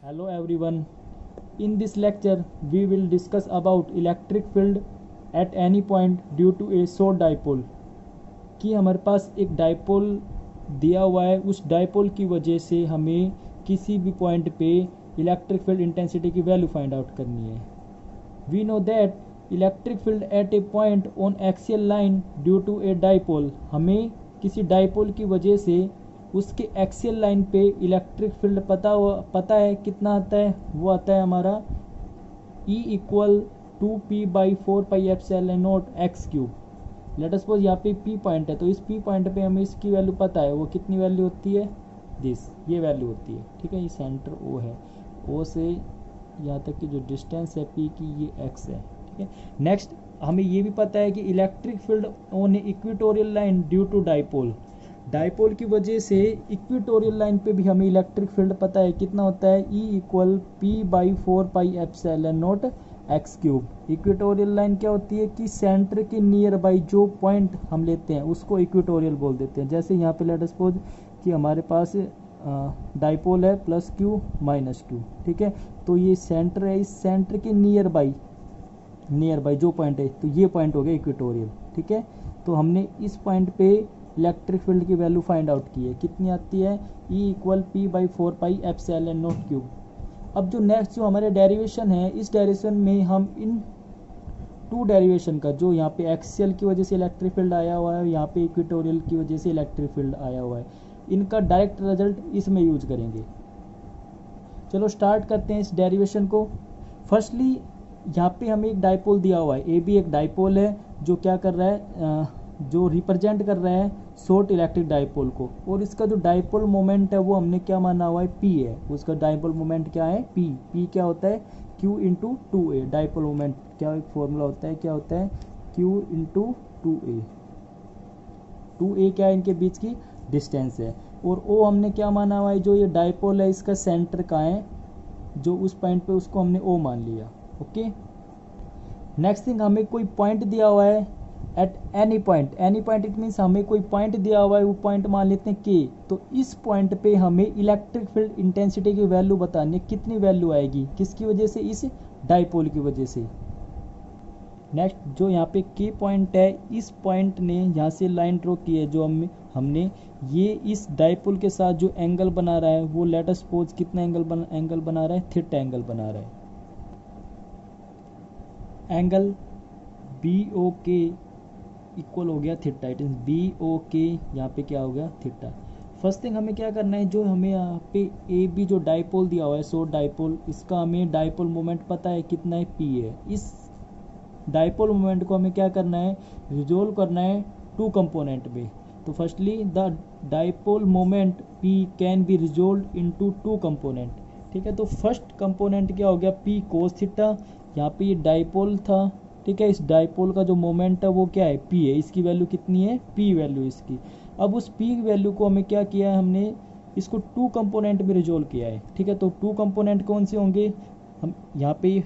Hello everyone. In this lecture, we will discuss about electric field at any point due to a short dipole. कि हमारे पास एक dipole दिया हुआ है, उस डाइपोल की वजह से हमें किसी भी पॉइंट पे इलेक्ट्रिक फील्ड इंटेंसिटी की वैल्यू फाइंड आउट करनी है. We know that electric field at a point on axial line due to a dipole. हमें किसी डाइपोल की वजह से उसके एक्सियल लाइन पे इलेक्ट्रिक फील्ड पता है कितना आता है. वो आता है हमारा E equal 2p/4πε0 x cube. Let us suppose यहाँ पे P पॉइंट है, तो इस P पॉइंट पे हमें इसकी वैल्यू पता है. वो कितनी वैल्यू होती है? ये वैल्यू होती है. ठीक है, ये सेंटर O है. O से यहाँ तक की जो डिस्टेंस है P की, ये x है. ठीक है. नेक्स्ट हमें ये भी पता है कि electric field on equatorial line due to dipole. Dipole की वजह से इक्वेटोरियल लाइन पे भी हमें इलेक्ट्रिक फील्ड पता है कितना होता है. E equal p/4πε0 x cube. Equatorial line क्या होती है कि सेंटर के नियर बाई जो पॉइंट हम लेते हैं उसको इक्वेटोरियल बोल देते हैं. जैसे यहाँ पे लेट अस सपोज कि हमारे पास डाइपोल है +q -q. ठीक है, तो ये सेंटर है. इस सेंटर के नियर बाई जो पॉइंट है, तो ये पॉइंट हो गया इक्वेटोरियल. ठीक है, तो हमने इस पॉइंट पे इलेक्ट्रिक फील्ड की वैल्यू फाइंड आउट की है. कितनी आती है? E equal p/4πε0 cube. अब जो नेक्स्ट जो हमारे डेरिवेशन है, इस डेरिवेशन में हम इन टू डेरिवेशन का, जो यहाँ पे एक्सियल की वजह से इलेक्ट्रिक फील्ड आया हुआ है, यहाँ पे इक्वेटोरियल की वजह से इलेक्ट्रिक फील्ड आया हुआ है, इनका डायरेक्ट रिजल्ट इसमें यूज करेंगे. चलो स्टार्ट करते हैं इस डेरिवेशन को. फर्स्टली यहाँ पे हमें एक डाइपोल दिया हुआ है. ए भी एक डाइपोल है जो क्या कर रहा है, जो रिप्रेजेंट कर रहा है शॉर्ट इलेक्ट्रिक डाइपोल को. और इसका जो डाइपोल मोमेंट है वो हमने क्या माना हुआ है? P है. उसका डाइपोल मोमेंट क्या है? P क्या होता है? Q into 2A. Dipole moment क्या एक फॉर्मूला होता है, क्या होता है? Q into 2A. 2A क्या है? इनके बीच की डिस्टेंस है. और O हमने क्या माना हुआ है? जो ये डाइपोल है इसका सेंटर कहाँ है, जो उस पॉइंट पे, उसको हमने O मान लिया. ओके. नेक्स्ट थिंग, हमें कोई पॉइंट दिया हुआ है at any point. It means हमें कोई पॉइंट दिया हुआ है, वो पॉइंट मान लेते हैं K. तो इस पॉइंट पे हमें इलेक्ट्रिक फील्ड इंटेंसिटी की वैल्यू बतानी है. कितनी वैल्यू आएगी? किसकी वजह से? इस डाइपोल की वजह से. नेक्स्ट जो यहाँ पे K पॉइंट है, इस पॉइंट ने यहाँ से लाइन ड्रॉ की है, जो हमने ये इस डाइपोल के साथ जो एंगल बना रहा है, वो लेट अस सपोज कितना एंगल बना रहा है? थीटा एंगल बना रहा है. एंगल BOK इक्वल हो गया थीटा. इट इज BOK यहाँ पे क्या हो गया? थीटा. फर्स्ट थिंग हमें क्या करना है, जो हमें यहाँ पे AB जो डाइपोल दिया हुआ है, शॉर्ट डाइपोल, इसका हमें डाइपोल मोमेंट पता है कितना है? P है. इस डाइपोल मोमेंट को हमें क्या करना है? रिजोल्व करना है टू कंपोनेंट में. तो firstly the dipole moment P can be resolve into two component. ठीक है, तो फर्स्ट कंपोनेंट क्या हो गया? P cos theta. यहाँ पे ये डाइपोल था. ठीक है, इस डाइपोल का जो मोमेंट है वो क्या है? P है. इसकी वैल्यू कितनी है? P वैल्यू इसकी. अब उस P वैल्यू को हमें क्या किया है? हमने इसको टू कंपोनेंट में रिजोल्व किया है. ठीक है, तो टू कंपोनेंट कौन से होंगे? हम यहाँ पे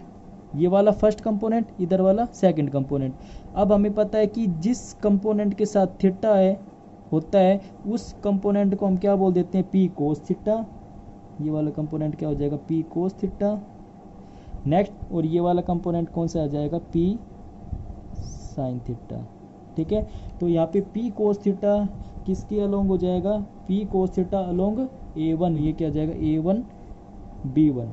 ये वाला फर्स्ट कंपोनेंट, इधर वाला सेकंड कंपोनेंट. अब हमें पता है कि जिस कंपोनेंट के साथ थीटा होता है, उस कंपोनेंट को हम क्या बोल देते हैं? P cos theta. ये वाला कंपोनेंट क्या हो जाएगा? P cos theta. नेक्स्ट, और ये वाला कंपोनेंट कौन सा आ जाएगा? P sine theta. ठीक है, तो यहाँ पे P कोस थीटा किसके अलोंग हो जाएगा? P cos theta along A1. ये क्या आ जाएगा? A1 B1.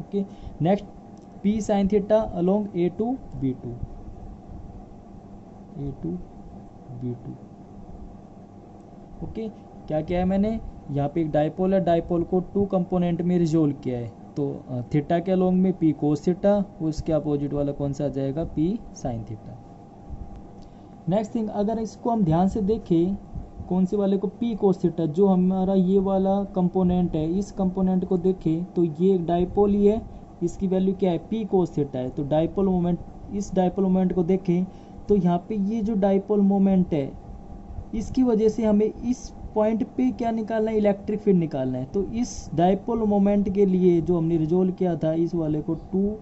Okay. Next, P sine theta along A2 B2. Okay. क्या किया है मैंने? यहाँ पे एक डाइपोल है, डाइपोल को टू कंपोनेंट में रिजोल्व किया है. तो थीटा के अलोंग में P कोस थीटा, उसके अपोजिट वाला कौन सा आ जाएगा? P sine theta. Next thing, अगर इसको हम ध्यान से देखें, कौन से वाले को? P cos theta. जो हमारा ये वाला कंपोनेंट है, इस कंपोनेंट को देखें तो ये एक डाइपोल ही है. इसकी वैल्यू क्या है? P कोस थीटा है. तो डाइपोल मोमेंट, इस डाइपोल मोमेंट को देखें तो यहाँ पे ये जो डाइपोल मोमेंट है, इसकी वजह से हमें इस पॉइंट पे क्या निकालना है? इलेक्ट्रिक फील्ड निकालना है. तो इस डाइपोल मोमेंट के लिए जो हमने रिजोल्व किया था इस वाले को टू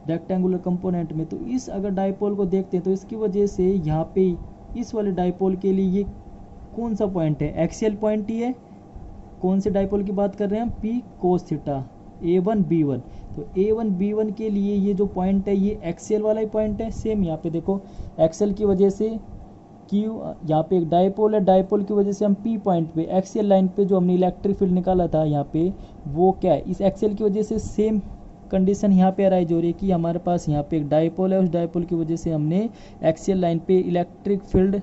रेक्टेंगुलर कंपोनेंट में, तो इस अगर डाइपोल को देखते हैं तो इसकी वजह से यहाँ पे इस वाले डाइपोल के लिए ये कौन सा पॉइंट है? एक्सियल पॉइंट ही है. कौन से डाइपोल की बात कर रहे हैं हम, P cos theta A1 B1। तो A1 B1 के लिए ये जो पॉइंट है ये एक्सियल वाला ही पॉइंट है। सेम यहाँ पे देखो एक्सियल की वजह से Q, यहाँ पे एक डाइपोल है, डाइपोल की वजह से हम P पॉइंट पे एक्सियल लाइन पे जो हमने इलेक्ट्रिक फील्ड निकाला था यहाँ पे, वो क्या है, इस एक्सियल की वजह से सेम कंडीशन यहाँ पे अराइज हो रही है कि हमारे पास यहाँ पे एक डाइपोल है, उस डाइपोल की वजह से हमने एक्सियल लाइन पे इलेक्ट्रिक फील्ड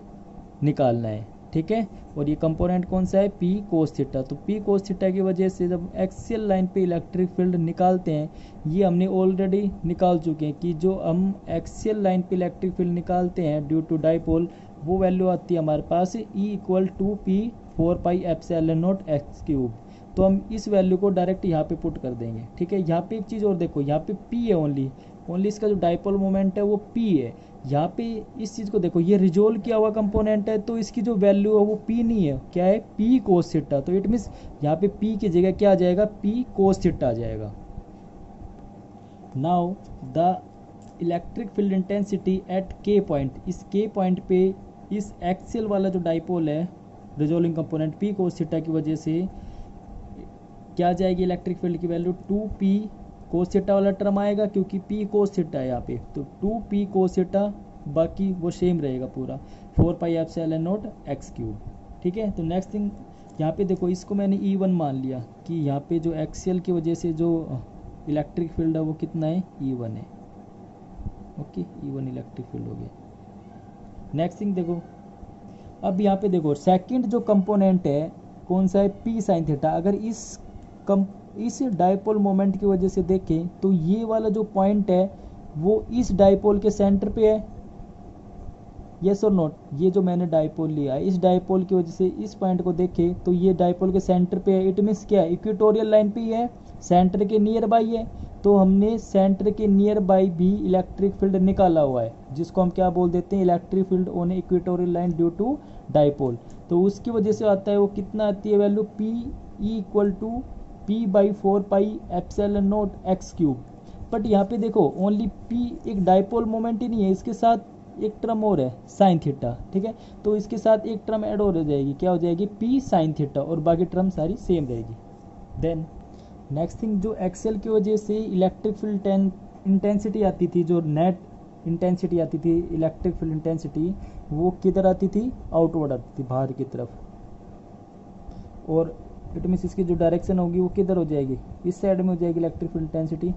निकालना है। ठीक है, और ये कंपोनेंट कौन सा है, P cos थीटा। तो P cos थीटा की वजह से जब एक्सियल लाइन पे इलेक्ट्रिक फील्ड निकालते हैं, ये हमने ऑलरेडी निकाल चुके हैं कि जो हम एक्सियल लाइन पे इलेक्ट्रिक फील्ड निकालते हैं ड्यू टू डाइपोल, वो वैल्यू आती है हमारे पास E = P 4πε0 x³। तो हम इस वैल्यू को डायरेक्ट यहाँ पे पुट कर देंगे। ठीक है, यहाँ पे एक चीज़ और देखो, यहाँ पे P है ओनली इसका जो डाइपोल मोमेंट है वो P है। यहाँ पे इस चीज़ को देखो, ये रिजोल्व किया हुआ कंपोनेंट है, तो इसकी जो वैल्यू है वो P नहीं है, क्या है, P cos थीटा। तो इट मीन्स यहाँ पे P की जगह क्या आ जाएगा, P cos थीटा आ जाएगा। Now the electric field intensity at K point, इस K पॉइंट पे इस एक्सियल वाला जो डाइपोल है resolving component P cos theta की वजह से क्या आ जाएगी, इलेक्ट्रिक फील्ड की वैल्यू 2P cos थीटा वाला टर्म आएगा, क्योंकि P cos थीटा है यहाँ पे, तो 2P cos थीटा, बाकी वो सेम रहेगा पूरा 4πε0 x³। ठीक है, तो नेक्स्ट थिंग यहाँ पे देखो, इसको मैंने E1 मान लिया कि यहाँ पे जो एक्सियल की वजह से जो इलेक्ट्रिक फील्ड है वो कितना है, E1 है। ओके, E1 इलेक्ट्रिक फील्ड हो गया। नेक्स्ट थिंग देखो, अब यहाँ पे देखो सेकंड जो कंपोनेंट है कौन सा है, P sin थीटा। अगर इस डाइपोल मोमेंट की वजह से देखें तो ये वाला जो पॉइंट है वो इस डाइपोल के सेंटर पे है, यस और नोट। ये जो मैंने डाइपोल लिया है, इस डाइपोल की वजह से इस पॉइंट को देखें तो ये डाइपोल के सेंटर पे है। इट मीन्स क्या है, इक्वेटोरियल लाइन पे ही है, सेंटर के नियर बाई है। तो हमने सेंटर के नियर बाई भी इलेक्ट्रिक फील्ड निकाला हुआ है, जिसको हम क्या बोल देते हैं, electric field on equatorial line due to dipole. तो उसकी वजह से आता है वो कितना आती है value, P = P/4πε0 x³। But यहाँ पे देखो ओनली P एक डाइपोल मोमेंट ही नहीं है, इसके साथ एक टर्म और है साइन थीटा। ठीक है, तो इसके साथ एक टर्म ऐड और हो जाएगी, क्या हो जाएगी, P sin थीटा, और बाकी टर्म सारी सेम रहेगी। देन नेक्स्ट थिंग, जो एक्सेल की वजह से इलेक्ट्रिक फील्ड इंटेंसिटी आती थी, जो नेट इंटेंसिटी आती थी इलेक्ट्रिक फील्ड इंटेंसिटी, वो किधर आती थी, आउटवर्ड आती थी, बाहर की तरफ। और इट मीन्स इसकी जो डायरेक्शन होगी वो किधर हो जाएगी, इस साइड में हो जाएगी इलेक्ट्रिक फील्ड इंटेंसिटी।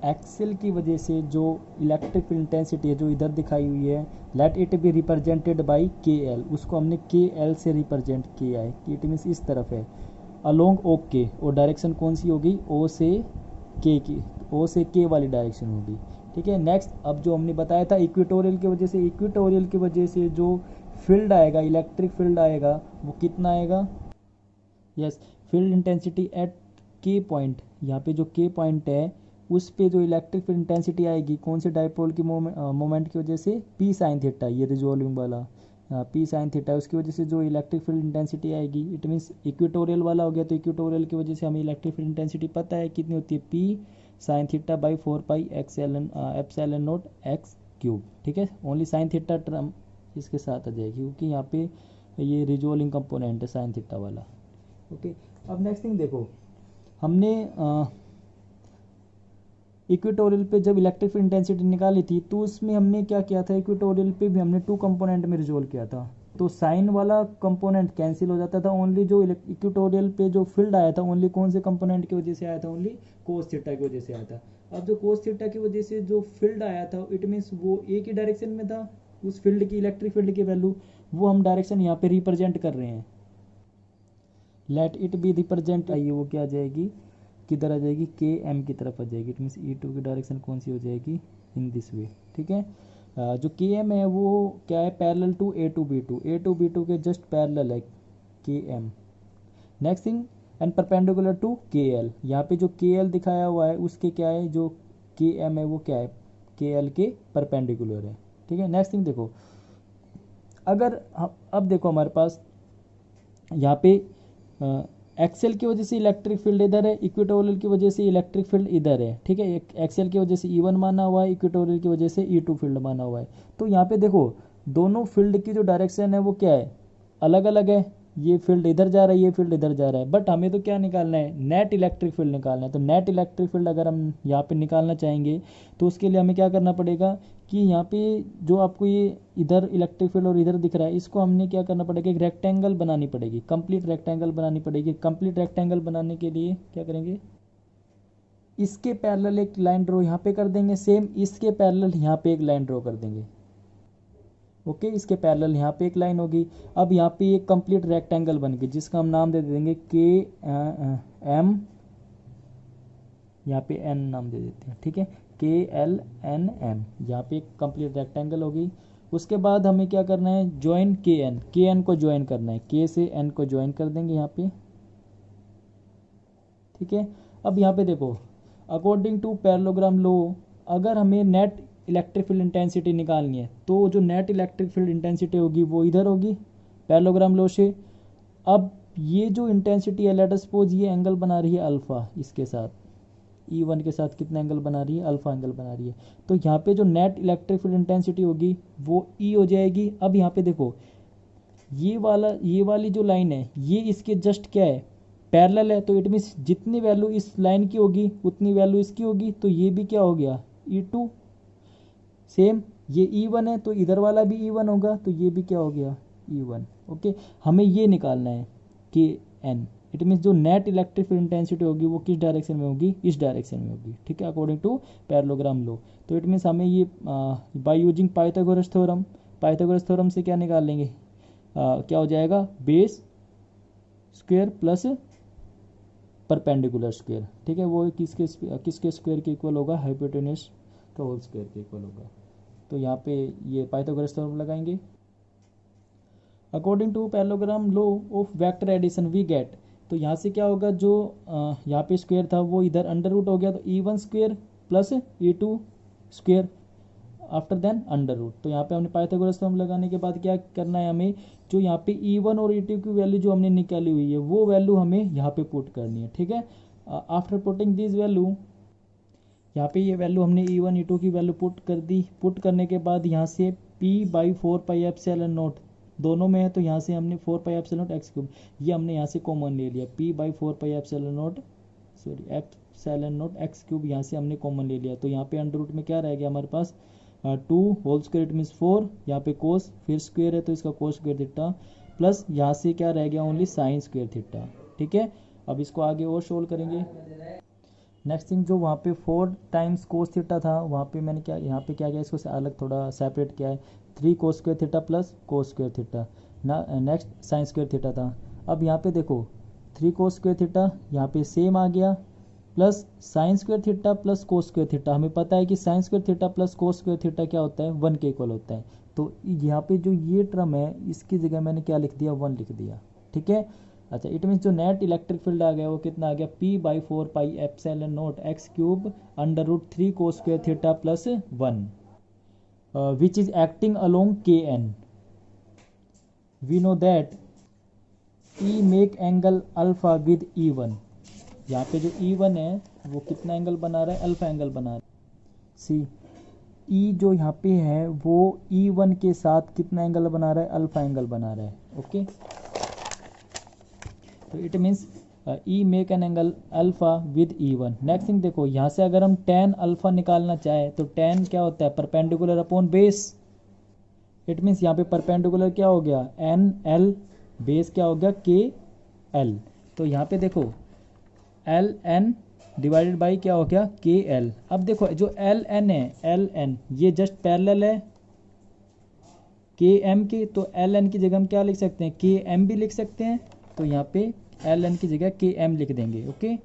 एक्सेल की वजह से जो इलेक्ट्रिक फील्ड इंटेंसिटी है जो इधर दिखाई हुई है, let it be represented by KL, उसको हमने KL से रिप्रेजेंट किया है कि इट मीन्स इस तरफ है अलोंग OK, और डायरेक्शन कौन सी होगी, O से K की, O से K वाली डायरेक्शन होगी। ठीक है, नेक्स्ट अब जो हमने बताया था इक्वेटोरियल की वजह से, इक्वेटोरियल की वजह से जो फील्ड आएगा, इलेक्ट्रिक फील्ड आएगा, वो कितना आएगा, yes, field intensity at K point, यहाँ पे जो K पॉइंट है उस पे जो इलेक्ट्रिक फील्ड इंटेंसिटी आएगी कौन से डाइपोल की मोमेंट की वजह से, P sin थीटा, ये रिजोल्विंग वाला P sin थीटा, उसकी वजह से जो इलेक्ट्रिक फील्ड इंटेंसिटी आएगी, इट मीन्स इक्वेटोरियल वाला हो गया। तो इक्वेटोरियल की वजह से हमें इलेक्ट्रिक फील्ड इंटेंसिटी पता है कितनी होती है, P sin theta by 4πε0 x³। ठीक है, ओनली साइन थीटा टर्म इसके साथ आ जाएगी, क्योंकि यहाँ पे ये रिजोल्विंग कंपोनेंट है साइन थीटा वाला। ओके, अब नेक्स्ट थिंग देखो, हमने इक्वेटोरियल पे जब इलेक्ट्रिक फील्ड इंटेंसिटी निकाली थी तो उसमें हमने क्या किया था, इक्वेटोरियल पे भी हमने 2 कंपोनेंट में रिजोल्व किया था, तो साइन वाला कंपोनेंट कैंसिल हो जाता था, ओनली जो इक्वेटोरियल पे जो फील्ड आया था ओनली कौन से कंपोनेंट की वजह से आया था, ओनली कोस थीटा की वजह से आया था। अब जो कोस थीटा की वजह से जो फील्ड आया था, इट मीन्स वो एक ही डायरेक्शन में था, उस फील्ड की इलेक्ट्रिक फील्ड की वैल्यू वो हम डायरेक्शन यहाँ पे रिप्रेजेंट कर रहे हैं, लेट इट बी रिप्रेजेंट, आइए वो क्या आ जाएगी, किधर आ जाएगी, KM की तरफ आ जाएगी। इट मीन्स E2 की डायरेक्शन कौन सी हो जाएगी, इन दिस वे। ठीक है, जो KM है वो क्या है, पैरेलल टू A2B2 के जस्ट पैरेलल है KM। Next thing, and perpendicular to KL, यहाँ पे जो KL दिखाया हुआ है उसके क्या है, जो KM है वो क्या है, KL के परपेंडिकुलर है। ठीक है, नेक्स्ट थिंग देखो, अगर अब देखो हमारे पास यहाँ पे एक्सेल की वजह से इलेक्ट्रिक फील्ड इधर है, इक्वेटोरियल की वजह से इलेक्ट्रिक फील्ड इधर है। ठीक है, एक्सेल की वजह से E1 माना हुआ है, इक्वेटोरियल की वजह से E2 फील्ड माना हुआ है। तो यहाँ पे देखो दोनों फील्ड की जो डायरेक्शन है वो क्या है, अलग अलग है, ये फील्ड इधर जा रहा है, ये फील्ड इधर जा रहा है, बट हमें तो क्या निकालना है, नेट इलेक्ट्रिक फील्ड निकालना है। तो नेट इलेक्ट्रिक फील्ड अगर हम यहाँ पे निकालना चाहेंगे तो उसके लिए हमें क्या करना पड़ेगा कि यहाँ पे जो आपको ये इधर इलेक्ट्रिक फील्ड और इधर दिख रहा है, इसको हमने क्या करना पड़ेगा, एक रेक्टेंगल बनानी पड़ेगी, कंप्लीट रेक्टेंगल बनानी पड़ेगी। कंप्लीट रेक्टेंगल बनाने के लिए क्या करेंगे, इसके पैरेलल एक लाइन ड्रॉ यहाँ पे कर देंगे, सेम इसके पैरेलल यहाँ पे एक लाइन ड्रॉ कर देंगे। ओके, इसके पैरेलल यहाँ पे एक लाइन होगी। अब यहाँ पे एक कंप्लीट रेक्टेंगल बन गई जिसका हम नाम दे देंगे के एम, यहाँ पे एन नाम दे देते हैं, ठीक है, KLNM। यहाँ पे एक कंप्लीट रेक्टेंगल होगी। उसके बाद हमें क्या करना है, ज्वाइन के एन को ज्वाइन करना है, के से एन को ज्वाइन कर देंगे यहाँ पे, ठीक है। अब यहाँ पे देखो, अकॉर्डिंग टू पैरेललोग्राम लॉ अगर हमें नेट इलेक्ट्रिक फील्ड इंटेंसिटी निकालनी है तो जो नेट इलेक्ट्रिक फील्ड इंटेंसिटी होगी वो इधर होगी पैरेललोग्राम लॉ से। अब ये जो इंटेंसिटी है, लेट अस सपोज ये एंगल बना रही है अल्फा, इसके साथ E1 के साथ कितना एंगल बना रही है, अल्फा एंगल बना रही है। तो यहाँ पे जो नेट इलेक्ट्रिक फील्ड इंटेंसिटी होगी वो E हो जाएगी। अब यहाँ पे देखो, ये वाली जो लाइन है ये इसके जस्ट क्या है, पैरेलल है। तो इट मीन्स जितनी वैल्यू इस लाइन की होगी उतनी वैल्यू इसकी होगी। तो ये भी क्या हो गया, E2। सेम ये E1 है तो इधर वाला भी E1 होगा, तो ये भी क्या हो गया, E1। ओके, हमें ये निकालना है KN। इट मीन्स जो नेट इलेक्ट्रिक फील्ड इंटेंसिटी होगी वो किस डायरेक्शन में होगी, इस डायरेक्शन में होगी, ठीक है, अकॉर्डिंग टू पैरेललोग्राम लॉ। तो इट मीन्स हमें ये बाय यूजिंग पाइथागोरस थ्योरम से क्या निकाल लेंगे, क्या हो जाएगा, base square plus perpendicular square, ठीक है, वो किसके स्क्वायर के इक्वल होगा, हाइपोटेन्यूस का होल स्क्वायर के इक्वल होगा। तो यहाँ पे ये पाइथागोरस थ्योरम लगाएंगे। According to parallelogram law of vector addition we get, तो यहाँ से क्या होगा, जो यहाँ पे स्क्वायर था वो इधर अंडर रूट हो गया, तो E1 square plus E2 square after then under root. तो यहाँ पे हमने पाइथागोरस थ्योरम लगाने के बाद क्या करना है, हमें जो यहाँ पे E1 और E2 की वैल्यू जो हमने निकाली हुई है वो वैल्यू हमें यहाँ पे पुट करनी है, ठीक है। आफ्टर पुटिंग दिस वैल्यू, यहाँ पे ये वैल्यू हमने E1 E2 की वैल्यू पुट कर दी। पुट करने के बाद यहाँ से P/4πε0 दोनों में है, तो यहाँ से हमने 4πε0 x3 ये हमने यहाँ से कॉमन ले लिया, P/4πε0 x3 यहाँ से हमने कॉमन ले लिया। तो यहाँ पे अंडर रूट में क्या रह गया हमारे पास, 2 होल स्क्वायर इट मीन्स 4, यहाँ पे कोस फिर स्क्वायर है तो इसका कोस स्क्वायर थीटा, प्लस यहाँ से क्या रह गया, ओनली साइन स्क्वायर थीटा, ठीक है। अब इसको आगे और सोल्व करेंगे। नेक्स्ट थिंग, जो वहाँ पे 4 टाइम्स कोस थीटा था, वहाँ पे मैंने क्या, यहाँ पे क्या किया, इसको अलग थोड़ा सेपरेट किया है, 3 cos square theta plus cos square theta ना, नेक्स्ट साइन स्क्वायर थीटा था। अब यहाँ पे देखो 3 कोस स्क्वायर थीटा यहाँ पे सेम आ गया, plus sine square theta plus cos square theta. हमें पता है कि sine square theta plus cos square theta क्या होता है, 1 के इक्वल होता है। तो यहाँ पे जो ये टर्म है इसकी जगह मैंने क्या लिख दिया, 1 लिख दिया, ठीक है। अच्छा, इट मीन्स जो नेट इलेक्ट्रिक फील्ड आ गया वो कितना आ गया, P/4πε0 x3 under root 3 cos square theta plus 1 which is acting along KN। We know that E make angle alpha with E1। यहाँ पे जो E1 है वो कितना एंगल बना रहा है, अल्फा एंगल बना रहा है। सी E जो यहाँ पे है वो E1 के साथ कितना एंगल बना रहा है, अल्फा एंगल बना रहा है, ओके। तो it means E make an angle alpha with E1। Next thing देखो, यहाँ से अगर हम tan अल्फा निकालना चाहे तो tan क्या होता है, perpendicular upon base. It means यहाँ पे परपेंडिकुलर क्या हो गया, NL, बेस क्या हो गया, KL। तो यहाँ पे देखो LN डिवाइडेड बाई क्या हो गया, KL। अब देखो जो LN है, LN ये जस्ट पैरेलल है KM के, तो LN की जगह हम क्या लिख सकते हैं, KM भी लिख सकते हैं। तो यहाँ पे LN की जगह KM लिख देंगे, ओके।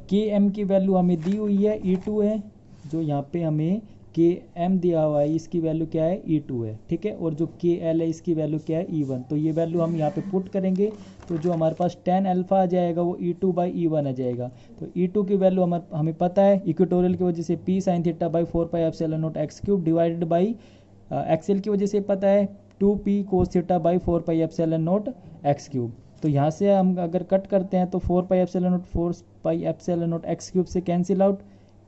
KM की वैल्यू हमें दी हुई है E2 है, जो यहाँ पे हमें KM दिया हुआ है इसकी वैल्यू क्या है, E2 है, ठीक है। और जो KL है इसकी वैल्यू क्या है, E1। तो ये वैल्यू हम यहाँ पे पुट करेंगे तो जो हमारे पास tan अल्फा आ जाएगा वो E2/E1 आ जाएगा। तो E2 की वैल्यू हमें पता है, इक्वेटोरियल की वजह से P sin θ/4πε0 x3 divided by axial की वजह से पता है 2P cos θ/4πε0 x3। तो यहाँ से हम अगर कट करते हैं तो 4πε0 x3 से कैंसिल आउट,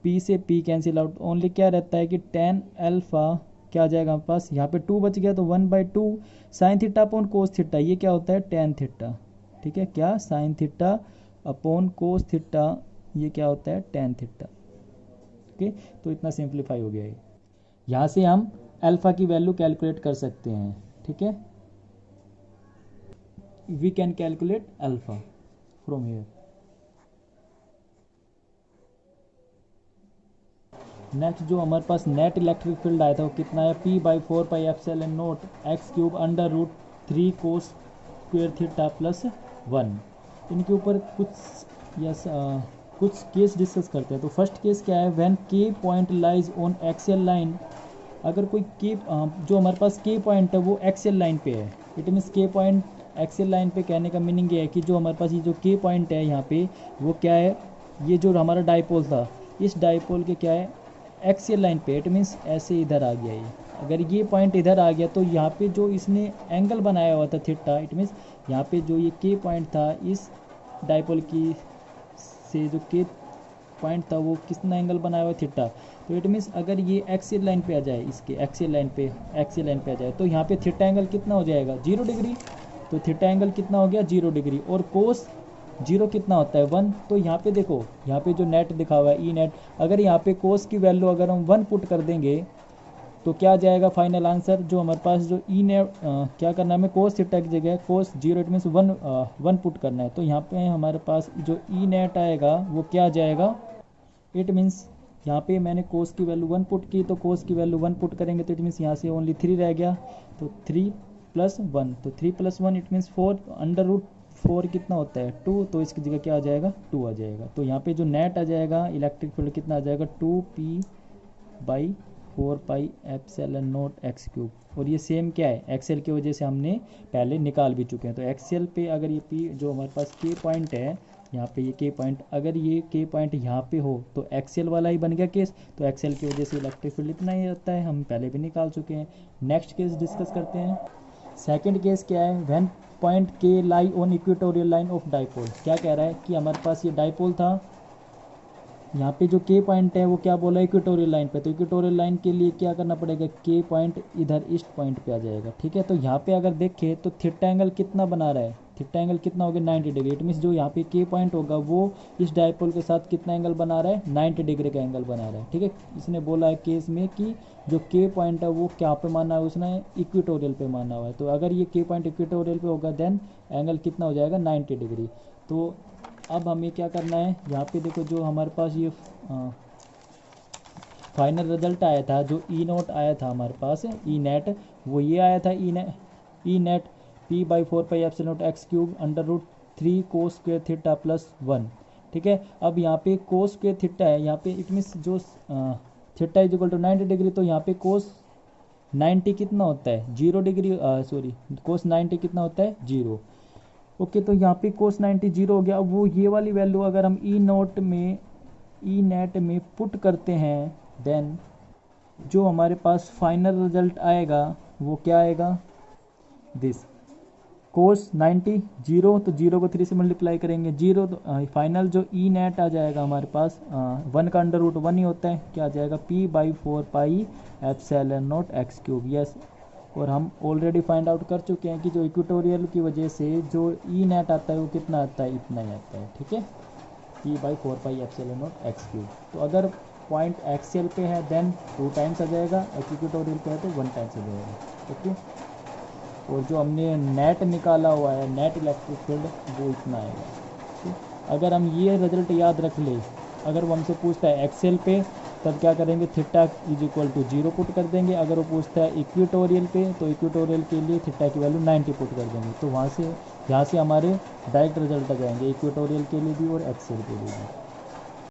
P से P कैंसिल आउट, ओनली क्या रहता है कि tan अल्फा क्या आ जाएगा हमारे पास, यहाँ पे 2 बच गया तो 1/2 sine theta upon cos theta, ये क्या होता है टेन थीटा, ठीक है, क्या sine theta upon cos theta, ये क्या होता है टेन थीटा। ओके, तो इतना सिंप्लीफाई हो गया ये। यहाँ से हम अल्फा की वैल्यू कैलकुलेट कर सकते हैं, ठीक है, we can calculate alpha from here. Next जो हमारे पास नेट इलेक्ट्रिक फील्ड आया था वो कितना है, P/4πε0 x³ √3 cos square theta plus 1। इनके ऊपर कुछ केस डिस्कस करते हैं। तो फर्स्ट केस क्या है, व्हेन के point lies on axial line, अगर कोई के जो हमारे पास के पॉइंट है वो एक्सियल लाइन पे है, इट मीन्स के पॉइंट एक्सियल लाइन पे, कहने का मीनिंग ये है कि जो हमारे पास ये जो के पॉइंट है यहाँ पे वो क्या है, ये जो हमारा डाइपोल था इस डाइपोल के क्या है एक्सियल लाइन पे, इट मीन्स ऐसे इधर आ गया ये, अगर ये पॉइंट इधर आ गया तो यहाँ पे जो इसने एंगल बनाया हुआ था थीटा, इट मीन्स यहाँ पे जो ये के पॉइंट था इस डाइपोल की से जो के पॉइंट था वो कितना एंगल बनाया हुआ थीटा, तो इट मीन्स अगर ये एक्सियल लाइन पे आ जाए, इसके एक्सियल लाइन पे आ जाए तो यहाँ पे थीटा एंगल कितना हो जाएगा 0 डिग्री, तो थीटा एंगल कितना हो गया 0 डिग्री, और कोस 0 कितना होता है 1, तो यहाँ पे देखो यहाँ पे जो नेट दिखा हुआ है ई नेट, अगर यहाँ पे कोस की वैल्यू अगर हम 1 पुट कर देंगे तो क्या आ जाएगा फाइनल आंसर, जो हमारे पास जो ई नेट क्या करना है हमें, कोस थीटा की जगह कोस 0 इट मीन्स 1 पुट करना है, तो यहाँ पे हमारे पास जो ई नेट आएगा वो क्या आ जाएगा, इट मीन्स यहाँ पे मैंने कोस की वैल्यू 1 पुट की, तो कोस की वैल्यू 1 पुट करेंगे तो इट मीन्स यहाँ से ओनली 3 रह गया, तो 3 + 1, तो 3 + 1 इट मीन्स 4, √4 कितना होता है 2, तो इसकी जगह क्या आ जाएगा 2 आ जाएगा। तो यहाँ पे जो नेट आ जाएगा इलेक्ट्रिक फील्ड कितना आ जाएगा 2P/4πε0 x³, और ये सेम क्या है एक्सेल की वजह से हमने पहले निकाल भी चुके हैं। तो एक्सेल पे अगर ये P जो हमारे पास के पॉइंट है यहाँ पे, ये के पॉइंट अगर ये के पॉइंट यहाँ पे हो तो एक्सेल वाला ही बन गया केस, तो एक्सेल की वजह से इलेक्ट्रिक फील्ड इतना ही आता है, हम पहले भी निकाल चुके हैं। नेक्स्ट केस डिस्कस करते हैं। सेकंड केस क्या है, व्हेन पॉइंट के lie on equatorial line of dipole, क्या कह रहा है कि हमारे पास ये डाइपोल था, यहाँ पे जो के पॉइंट है वो क्या बोला इक्वेटोरियल लाइन पे, तो इक्वेटोरियल लाइन के लिए क्या करना पड़ेगा, के पॉइंट इधर ईस्ट पॉइंट पे आ जाएगा, ठीक है। तो यहाँ पे अगर देखें तो थीटा एंगल कितना बना रहा है, थीटा एंगल कितना हो गया 90 डिग्री, इट मीन्स जो यहाँ पे के पॉइंट होगा वो इस डाइपोल के साथ कितना एंगल बना रहा है 90 डिग्री का एंगल बना रहा है, ठीक है। इसने बोला है केस में कि जो के पॉइंट है वो क्या पे माना है, उसने इक्वेटोरियल पे माना हुआ है, तो अगर ये के पॉइंट इक्वेटोरियल पे होगा देन एंगल कितना हो जाएगा 90 डिग्री। तो अब हमें क्या करना है, यहाँ पे देखो जो हमारे पास ये फाइनल रिजल्ट आया था, जो ई नोट आया था हमारे पास ई नेट, वो ये आया था E net P/4πε0 x³ √3 cos square theta plus 1, ठीक है। अब यहाँ पे कोस स्क्वायर थीटा है, यहाँ पे इट मीन्स जो theta is equal to 90 degree, तो यहाँ पे कोस 90 कितना होता है 0 डिग्री, सॉरी कोस 90 कितना होता है 0। ओके, तो यहाँ पे कोस 90 0 हो गया। अब वो ये वाली वैल्यू अगर हम ई नेट में पुट करते हैं देन जो हमारे पास फाइनल रिजल्ट आएगा वो क्या आएगा, दिस कोस 90 0, तो 0 को 3 से मल्टीप्लाई करेंगे 0, तो फाइनल जो ई नेट आ जाएगा हमारे पास 1 का √1 ही होता है, क्या आ जाएगा P/4πε0 x³, यस। और हम ऑलरेडी फाइंड आउट कर चुके हैं कि जो इक्वेटोरियल की वजह से जो ई नेट आता है वो कितना आता है, इतना ही आता है, ठीक है, P/4πε0 x³। तो अगर पॉइंट एक्सियल पे है देन 2 टाइम्स आ जाएगा, इक्वेटोरियल पे है तो 1 टाइम्स आ जाएगा, ओके। और जो हमने नेट निकाला हुआ है नेट इलेक्ट्रिक फील्ड वो इतना आएगा, ठीक। अगर हम ये रिजल्ट याद रख ले, अगर वो हमसे पूछता है एक्सेल पे तब क्या करेंगे, theta is equal to 0 put कर देंगे, अगर वो पूछता है इक्वेटोरियल पे तो इक्वेटोरियल के लिए थीटा की वैल्यू 90 पुट कर देंगे, तो यहाँ से हमारे डायरेक्ट रिजल्ट आ जाएंगे इक्वेटोरियल के लिए भी और एक्सेल के लिए भी।